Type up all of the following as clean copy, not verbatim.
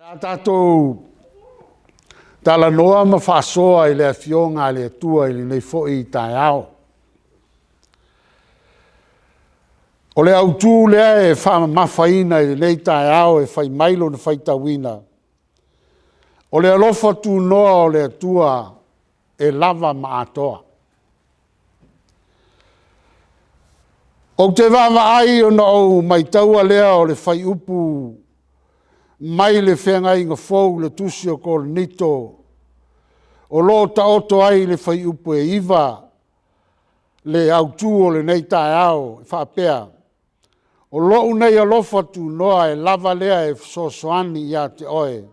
Tātou tala noa ma whasoa i le fionga le tua i nei fo i tai ao. O le autu lea e wha mawhaina i nei tai ao e whai mailo na whai tawina. O le alofa tu noa o le tua e lava ma atoa. O te wawa ai o na o mai taua lea o le whai upu mai le whenga inga fōu le tusi o kōle nito. O lo ta oto ai le whai upu e iwa le autu o le nei tae ao e whapea. O lo unei alofa tu noa e lava lea e sosoani ia te oe.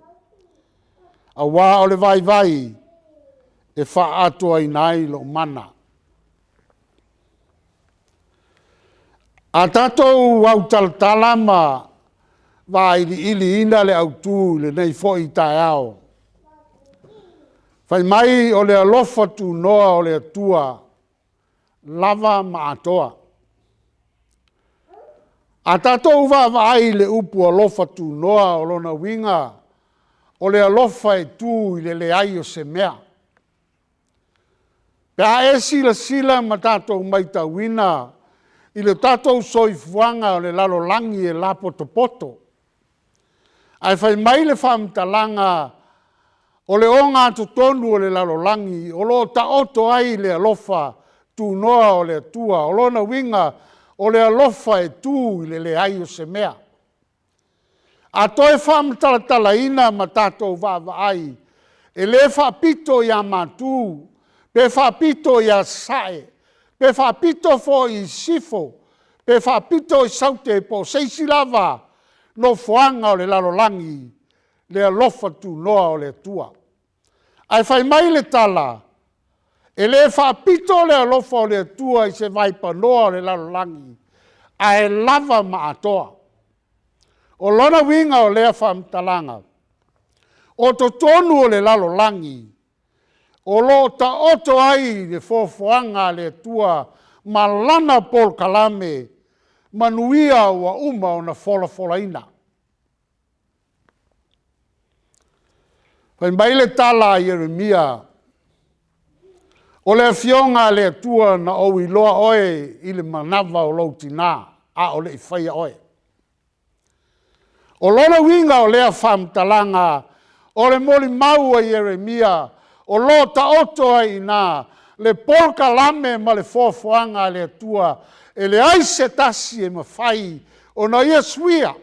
A wā o le vai vai e wha atua i nai lo mana. A tātou au talama wa ili ina le autu le nei fo i tae ao. Whai mai o le alofa tu noa o le atua lava ma atoa. A tātou wa ai le upu alofa tu noa o lona winga o le alofa e tu i le ai o se mea. Pea e sila ma tātou maita wina i le tātou soifuanga o le lalolangi e la poto. Ai whai mai le whamtalanga o le onga tu tonu o le lalolangi, o lo ta oto ai le alofa tu noa o le tua, o lona winga o le alofa e tu i le ai o se mea. A toi whamtalatala ina ma tātou wawa ai, e le whapito ia matu, pe whapito ia sae, pe whapito fo i sifo, pe whapito i saute po seisi lava, no fuanga o le lalolangi, le alofa tu noa o le tua. Ai whai mai le tala, e le whapito le alofa o le tua i se vaipa noa o le lalolangi, a e lava ma atoa. O lona winga o lea whamtalanga, o to tonu o le lalolangi, o lo ta oto ai le fofuanga le tua, ma lana pol kalame, manuia wa uma o na fola ina. Pai mai le tala Jeremia, o le fionga le tua na o iloa oe i le manava o lautina, a o le iwhaia oe. O lona winga o lea whamtalanga, o le moli mau a Jeremia, o lo ta oto ai na, le polka lame ma le fofuanga le tua, e le aise tasi e mawhai o na ia suia.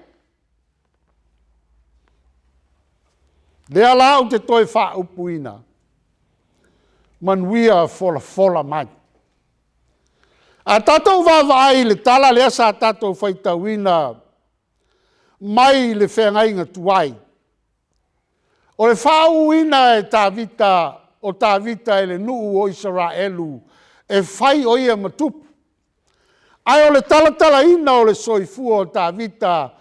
Le ala au te toi wha upuina, manuia fola mai. A tātou wawai le tala le asa tātou whaitawina, mai le whengainga tuai. O le whauina e tāwita, o tāwita e le nuu o Israelu, e whai o ia matupu. Ai o le talatala ina o le soifua o tāwita,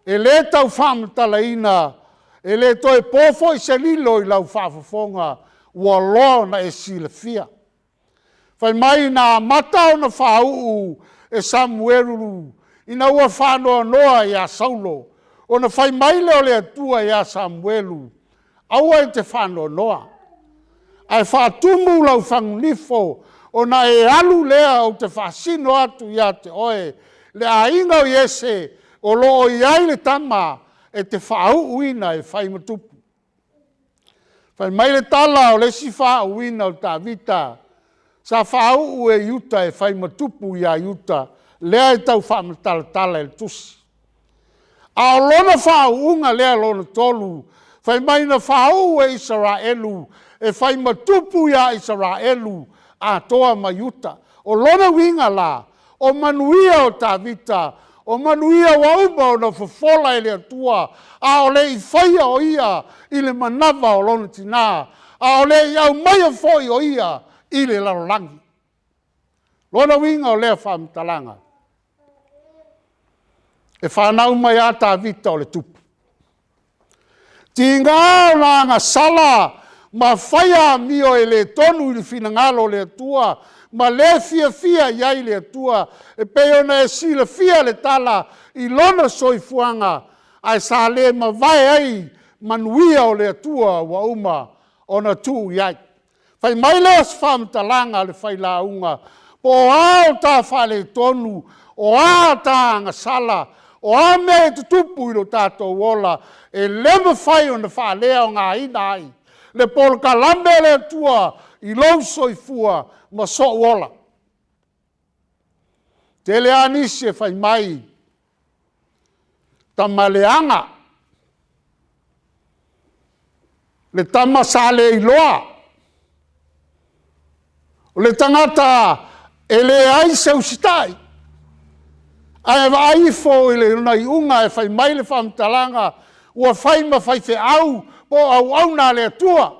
e le tau whamatala ina, e le toi pofo i se lilo i lau whafafonga, ua loa na e sila fia. Whai mai na mata o na whau e Samuelu, ina ua whanoa noa i a Saulo, o na whai mai leo le atua i a Samuelu, aua e te whanoa noa. Ai whatumu lau whangunifo, o na e alu lea o te whasino atu i a te oe, le a inga o Iese, o lo o iai le tama, e te whau uina e whai matupu. Whai mai le tala o le si whau uina o tā vita, sa whau e yuta e whai matupu i a yuta, lea e tau whamatala e tusi. A o lona whau unga lea lona tolu, whai mai na whau e Israelu, e whai matupu i a Israelu, a toa ma yuta. O lona winga la, o manuia o tā vita, o manuia wa uma o na fofola e le atua, a o le i whaia o ia i le manava o lona tina, a o le i au maia foi o ia i le lalolangi. Lona winga o lea whamtalanga. E whanau mai a tā vita o le tupu. Ti ngā nga sala, ma whaia mi o e le tonu i le finangalo le atua, ma le fia iai le atua, e peo na e sila fia le tala i lona soifuanga, ai sa le ma vai ai manuia o le atua wa uma ona tu iai. Fai mai lea se whaamatalanga le whai launga, po ao tā whale tonu, o a tā ngasala, o a mea tutupu ilo tātou wola, e lema whai o na whalea o ngā ina ai. Le polo ka lambe le atua i lau soifua ma so wola. Te le anisi e whai mai, tamaleanga, le tama sale i loa, le tangata e le ai sausitai, ai vai fo ile na iunga e fai mai le whamtalanga, ua fai ma fai fe au, po au na le tua,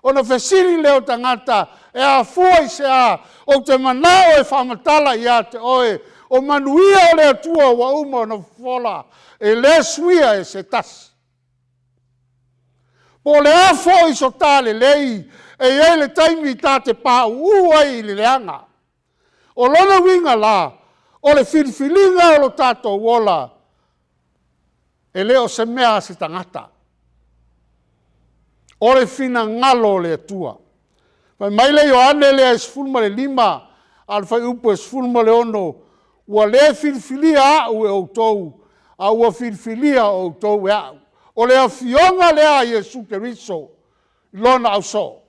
o na fesiri leo tangata, e a fuai se a, o te manao e whamatala i a te oe, o manuia o le tua wa uma na fola, e le suia e se tasi. Po le a foi so tale lei, e ele taimi tā te pā uai i le leanga. O lona winga la, o le whiriwhiringa o lo tātou wola, e leo se mea se tangata. O le whina ngalo le atua. Mai le yo ane le es fulma le lima, al fai upo es fulma le ono, ua le whiriwhiria au e o tou, a ua whiriwhiria o tou e au. O le a fionga le a Jesu Keriso, lona au so.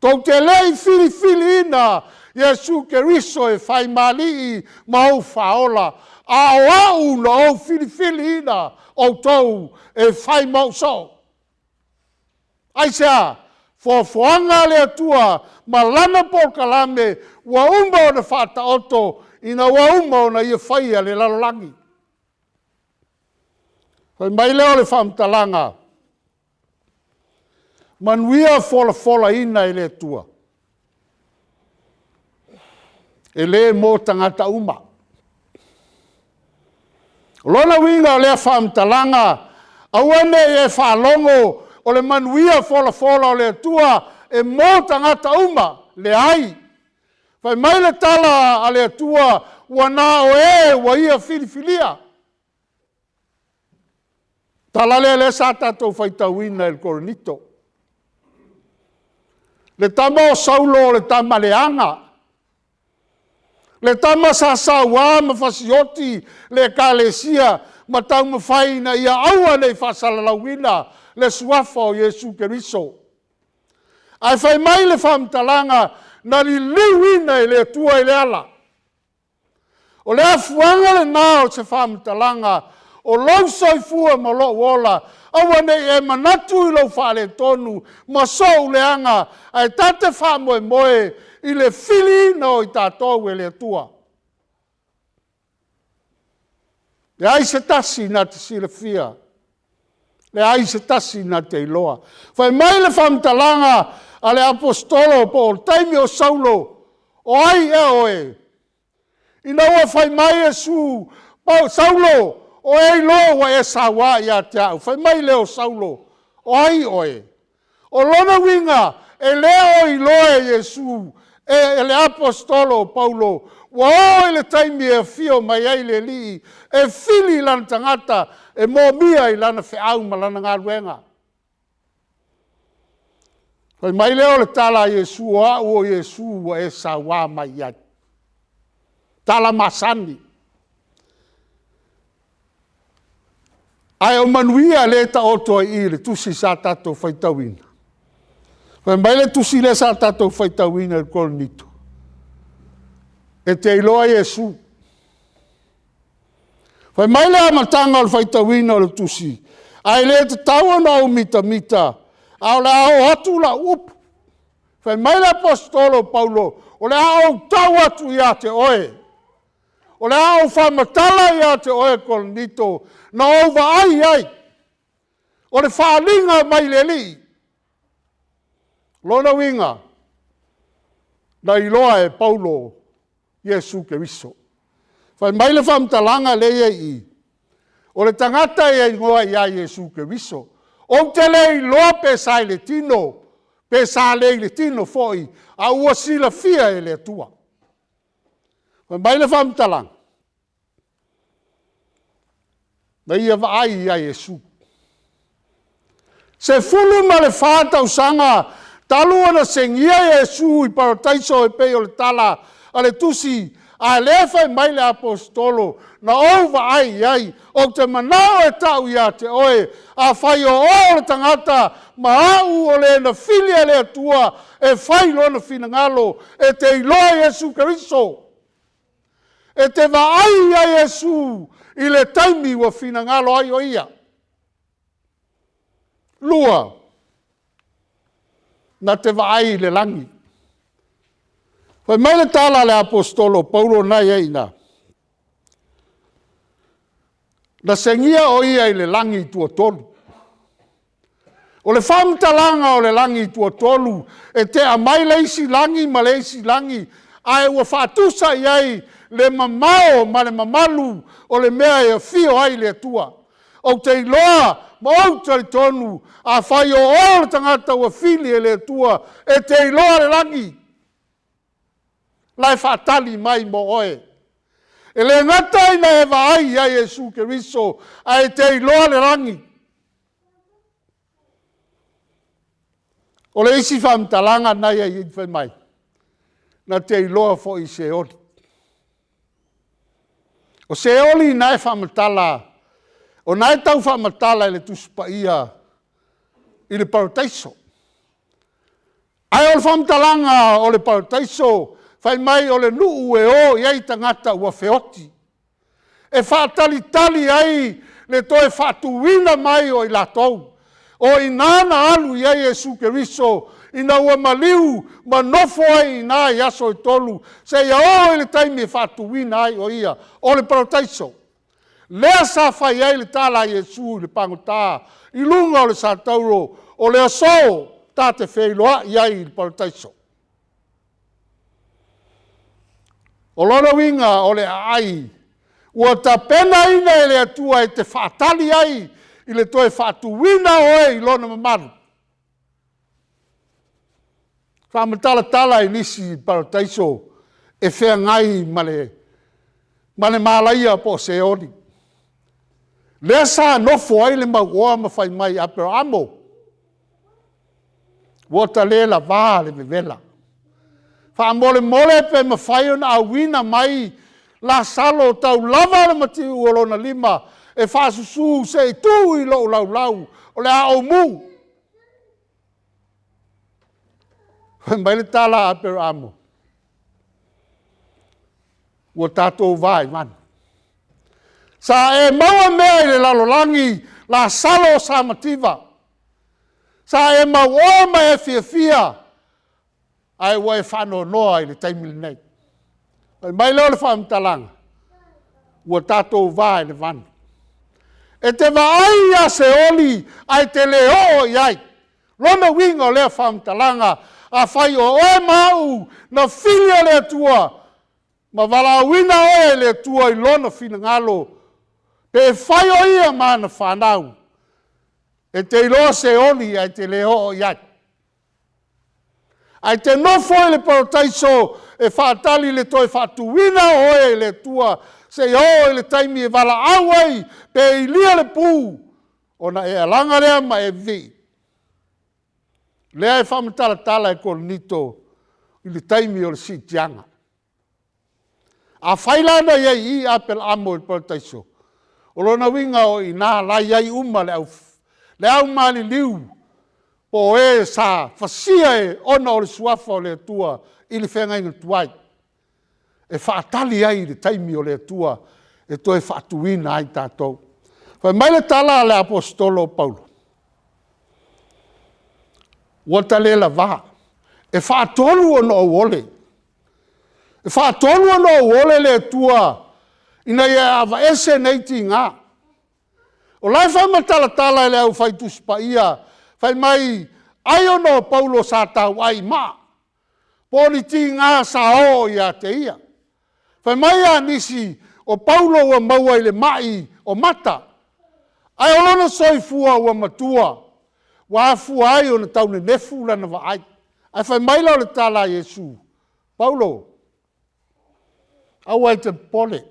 Tau te lei whiriwhiri ina Jesu Keriso e whai mali i mau whaola, a o au na o whiriwhiri ina o tau e whai mau so. Aisea, foanga le atua, ma lana po kalame, wa umba o na whata oto, ina wa umba o na ia whaia le lalolangi. Mai leo le whamtalanga, manuia fola ina i le tua. E le mo tangata uma. Lona winga o le whamtalanga, awane e whalongo o le manuia fola o le tua, e mo tangata uma, le ai. Fai mai le tala a le tua, wana o e wa ia whiriwhiria. Tala le sa tātou whaitauina el Koronito. Le tama o Saulo, le tama leanga. Le tama sa sawa ma fasioti, le kalesia, ma tau ma whaina ia aua nei whasalalawina, le suafa o Jesu Keriso. Ai whai mai le whamtalanga, na li liwina i le tua i le ala. O le afuanga le nao se whamtalanga, o lau soifua ma lo wola, awane e manatu i lau whale tonu, ma so leanga, ai tate wha moe i le whili no i tātou e le tua. Le ai se tasi na te sile fia, le ai se tasi na te iloa. Whai mai le whamtalanga a le apostolo po o taimi o Saulo, o ai e oe. Ina ua whai mai e su, Saulo, o ei lo wa e sawa ia te au. Whai mai leo Saulo. O ai oe. O lona winga e leo i loe Jesu e le apostolo Paulo. Wa o e le taimi e fio mai ai le li e fili lana tangata e mo mia i lana fe au ma lana ngā ruenga. Whai mai leo le tala Jesu o au o Jesu wa e sawa mai ai. Tala masani. Ai o manuia le ta oto i le tusi sa tatou whaitawina. Whai mai le tusi le sa tatou whaitawina le Koronito. E te iloa Jesu. Whai mai le amatanga o le whaitawina o le tusi. Ai le te taua na o mita. Au le ao atu la upu. Whai mai le apostolo Paulo. O le ao tau atu ia te oe. O le ao whamatala ia te oe Koronito. Na ova ai. O le whaalinga mai le li. Lona winga. Na iloa e Paulo Jesu Keriso. Whai mai le whamtalanga le i. O le tangata e ingoa ia Jesu Keriso. O te le iloa pe sai le tino. Pe sa le tino foi. A ua sila fia e le tua. Whai mai le whamtalanga. Na ia vaai ia Jesu. Se fulu ma le whātau sanga, talu ana sengia Yesu I parataiso e peo le tala, a le tusi, a le whai mai le apostolo, na ova ai, o te manao e tau ia te oe, a whai o le tangata, ma au o le na filia le atua, e whai lo na finangalo, e te iloa Yesu Keriso. E te vaai a Yesu, I le taimi wa finangalo ai o ia. Lua, na te vaai le langi. Whai mai le tala le apostolo, Paulo nai eina. Na sengia o ia I le langi tua tolu. O le whamtalanga o le langi tua tolu, e te a mai leisi langi, ma leisi langi, ai ua whātusa iai le mamao ma le mamalu o le mea e fio ai le tua. O te iloa, ma au tari tonu, a whai o le tangata ua fili e le tua, e te iloa le langi. Lai whaatali mai mo oe. E le ngata ina e vaai a Yesu Keriso, a e te iloa le langi. O le isi whamtalanga nai ai I mai, na te iloa fo I se oli. O se oli nai whamatala, o nai tau whamatala I le tuspa ia, I le parataiso. Ai o le whamtalanga o le parataiso, whai mai o le nuu e o iai tangata ua feoti. E whaatali ai le toe whaatuwina mai o I latou. O I nana alu iai Yesu Keriso, ina ua maliu ma nofo ai ina I aso I tolu, se ia o I le taimi e whaatuwina ai o ia, o le parataiso. Lea sa whai ai le tala Yesu I le pangota, I lunga o le satauro, o le aso ta te wheiloa iai I le parataiso. O lona winga o le ai, ua ta pena ina e le atua e te whaatali ai, I le toe whaatuwina oe I lona mamaru. Whamatala I nisi parataiso e whea ngai male malaia po se ori. Lea sa nofo ai le mauoa ma whai mai Aperamo. Wata le la vā le vevela. Whaamole pe ma whai ona awina mai la salo tau lava le matiu o lona lima, e whaasusu se I tū I lo lau, o le a mu. Mai le tala Aperamo. Ua tātou vai man. Sa e maua mea I le lalolangi la salo sa mativa. Sa e maua ma e fia. Ai ua e whano noa I le taimili nei. Mai leo le whaamtalanga. Ua tātou vai le vanu. E te vaai a se oli ai te leo iai. Lona winga o lea whaamtalanga a whai o oe mau na filia le tua. Ma wala wina oe le tua I lona fina ngalo. Pe whai o ia mana whanau. E te iloa se oli ai te leo iai. Ai te nofo I le parataiso e whaatali le toi whaatuwina oe le tua. Se o le taimi e wala awai pe I lia le pū. Ona e alanga rea ma e vi. Lea e whamatala e kolonito I le taimi o le sitianga. A whailana iei I Aperamo I parataiso. O lona winga o I nā lai ai uma le au mali liu. Po e sa fasia e ona o le suafa o le tua I le whenga tuai. E whaatali ai le taimi o le tua e toi whaatuwina ai tātou. Whai mai le tala le apostolo Paulo. Wata le la vā. E whaatolu o no ole. E whaatolu o no ole le tua ina ia awa ese neiti ngā. O lai whai matala le au whai tuspa ia. Whai mai ai o no Paulo sa tau ai maa. Pōni ti ngā sa o ia te ia. Whai mai a nisi o Paulo ua maua I le mai o mata. Ai o lona soifua ua matua. Wa fua ai o na taune nefu lana wa ai. Ai whai mai lau le tala Yesu. Paulo. Au ai te pole.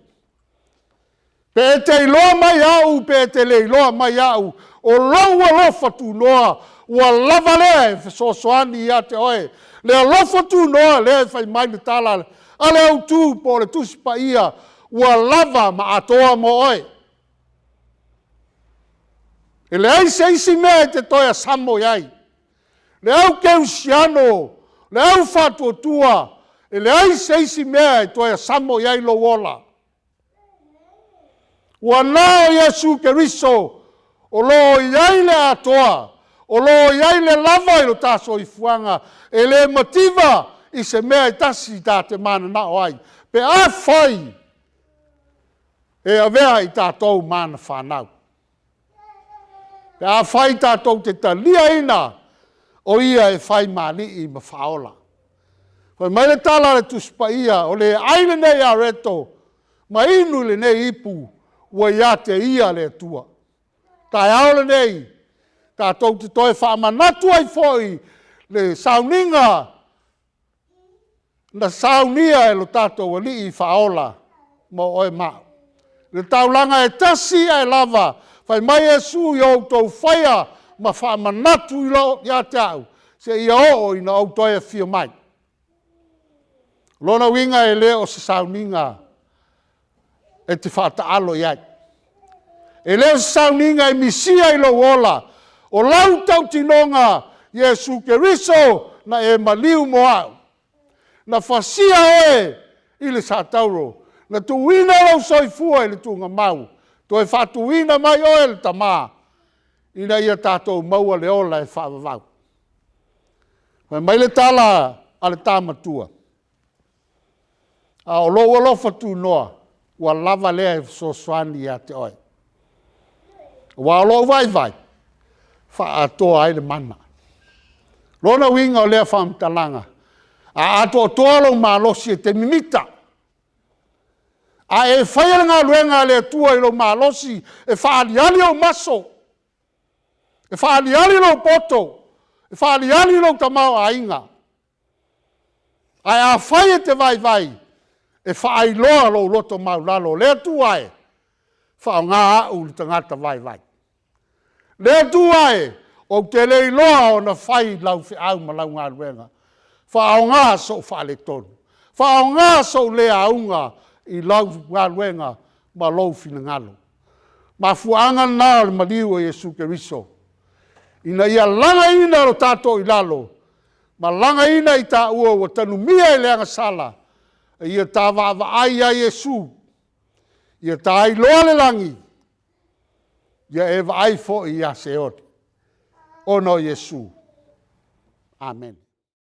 Pe te iloa mai au, pe te le iloa mai au, o lau alofa tu noa, ua lava lea e fesoasoani ia te oe. Le alofa tu noa, le e fai mai le tala, a le au tu po le tusi pa ia, ua lava ma atoa mo oe. E le ai se isi mea te toia samo iai. Le au keu siano, le au fatua tua, e le ai se isi mea e toia samo iai lo wola. Ua nao Yesu Keriso, o lo iai le atoa, o lo iai le lava i lo taso i fuanga, e le motiva i se mea i tasi ta te mana na oai. Pe a fai, e a vea i tātou mana whanau. Pe a fai tātou te talia ina, o ia e fai mani i ma whaola. Whai mai le tala le tuspa ia, o le aile nei a reto, ma inu le nei ipu, ua ia te ia le tua. Tai ao le nei, tātou te toi whaamanatu ai foi, le sauninga, na saunia e lo tātou ali i whaola, mo oe mao. Le taulanga e tasi ai lava, whai mai e su i au tau whaia, ma whaamanatu i lo ia te au, se ia o i na au toi e whio mai. Lona winga e leo se sauninga, e te whaataalo iai. E leo se sauninga e misia i lo wola, o lau tau tinonga, Yesu Keriso, na e maliu mo au. Na whasia oe, i le sātauro, na tuina lau soifua i le tunga mau, to e whatuina mai oe le tamā, ina ia tātou maua le ola e whaavavau. Mai le tala a le tāmatua. A o lo alofa tu noa, ua lava lea e sosoani a te oe. Wa lo vai vai, wha atoa ai le mana. Lona winga o lea whamtalanga, a atoa toalo malosi e te minita. A e whaianga luenga le tua i lo malosi, e whaaliali o maso, e whaaliali lo poto, e whaaliali lo tamau a inga. A whai e te vai vai, e whaailoa lo loto maulalo, le tua e, wha ngā au li tangata vai vai. Le tua e, o te lei loa o na whai lau whi au ma lau ngā ruenga. Wha ngā so whale tonu. Wha ngā so lea aunga i lau ngā ruenga ma lau whina ngalo. Ma fuanga nā le maliu o Yesu Keriso. Ina ia langa ina lo tātou i lalo. Ma langa ina i tā ua o tanu mia i leanga sala. E ia tā vāwa ai a Yesu. Ia tā ai loa le langi. Ia e vai fo i a se oti. Ono Yesu. Amen.